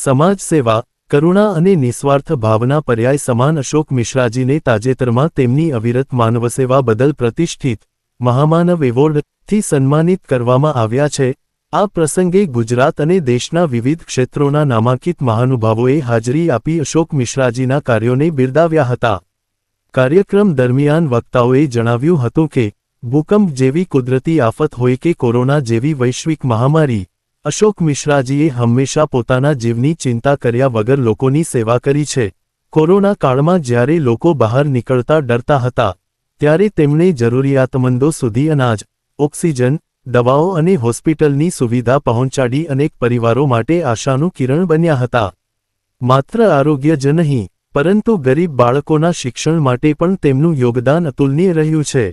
સમાજ સેવા, કરુણા અને નિસ્વાર્થ ભાવના પર્યાય સમાન અશોક મિશ્રાજીને તાજેતરમાં તેમની અવિરત માનવસેવા બદલ પ્રતિષ્ઠિત મહામાનવ એવોર્ડથી સન્માનિત કરવામાં આવ્યા છે। આ પ્રસંગે ગુજરાત અને દેશના વિવિધ ક્ષેત્રોના નામાંકિત મહાનુભાવોએ હાજરી આપી અશોક મિશ્રાજીના કાર્યોને બિરદાવ્યા હતા। કાર્યક્રમ દરમિયાન વક્તાઓએ જણાવ્યું હતું કે ભૂકંપ જેવી કુદરતી આફત હોય કે કોરોના જેવી વૈશ્વિક મહામારી, અશોક મિશ્રાજીએ હંમેશા પોતાના જીવની ચિંતા કર્યા વગર લોકોની સેવા કરી છે। કોરોના કાળમાં જ્યારે લોકો બહાર નીકળતા ડરતા હતા, ત્યારે તેમણે જરૂરિયાતમંદો સુધી અનાજ, ઓક્સિજન, દવાઓ અને હોસ્પિટલની સુવિધા પહોંચાડી અનેક પરિવારો માટે આશાનું કિરણ બન્યા હતા। માત્ર આરોગ્ય જ નહીં, પરંતુ ગરીબ બાળકોના શિક્ષણ માટે પણ તેમનું યોગદાન અતુલનીય રહ્યું છે।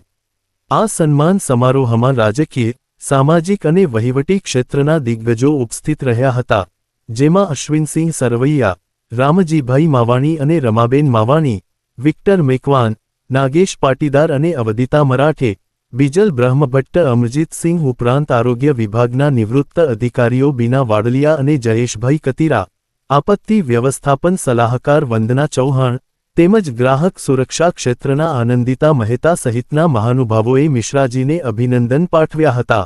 આ સન્માન સમારોહમાં રાજકીય, સામાજિક અને વહીવટી ક્ષેત્રના દિગ્ગજો ઉપસ્થિત રહ્યા હતા, જેમાં અશ્વિનસિંહ સરવૈયા, રામજીભાઈ માવાણી અને રમાબેન માવાણી, વિક્ટર મેકવાન, નાગેશ પાટીદાર અને અવધિતા મરાઠે, બીજલ બ્રહ્મભટ્ટ, અમરજીતસિંહ ઉપરાંત આરોગ્ય વિભાગના નિવૃત્ત અધિકારીઓ બીના વાડલિયા અને જયેશભાઈ કતીરા, આપત્તિ વ્યવસ્થાપન સલાહકાર વંદના ચૌહાણ તેમજ ગ્રાહક સુરક્ષા ક્ષેત્રના આનંદિતા મહેતા સહિતના મહાનુભાવોએ મિશ્રાજીને અભિનંદન પાઠવ્યા હતા।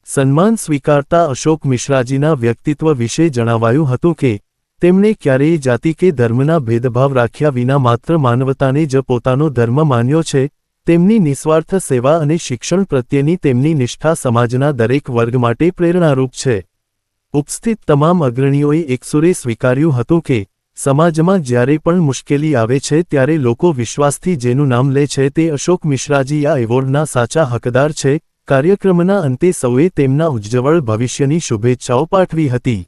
સન્માન સ્વીકારતા અશોક મિશ્રાજીના વ્યક્તિત્વ વિશે જણાવાયું હતું કે તેમણે ક્યારેય જાતિ કે ધર્મના ભેદભાવ રાખ્યા વિના માત્ર માનવતાને જ પોતાનો ધર્મ માન્યો છે। તેમની નિસ્વાર્થ સેવા અને શિક્ષણ પ્રત્યેની તેમની નિષ્ઠા સમાજના દરેક વર્ગ માટે પ્રેરણારૂપ છે। ઉપસ્થિત તમામ અગ્રણીઓએ એકસુરે સ્વીકાર્યું હતું કે સમાજમાં જ્યારે પણ મુશ્કેલી આવે છે ત્યારે લોકો વિશ્વાસથી જેનું નામ લે છે તે અશોક મિશ્રાજી આ એવોર્ડના સાચા હકદાર છે। કાર્યક્રમના અંતે સૌએ તેમના ઉજ્જવળ ભવિષ્યની શુભેચ્છાઓ પાઠવી હતી।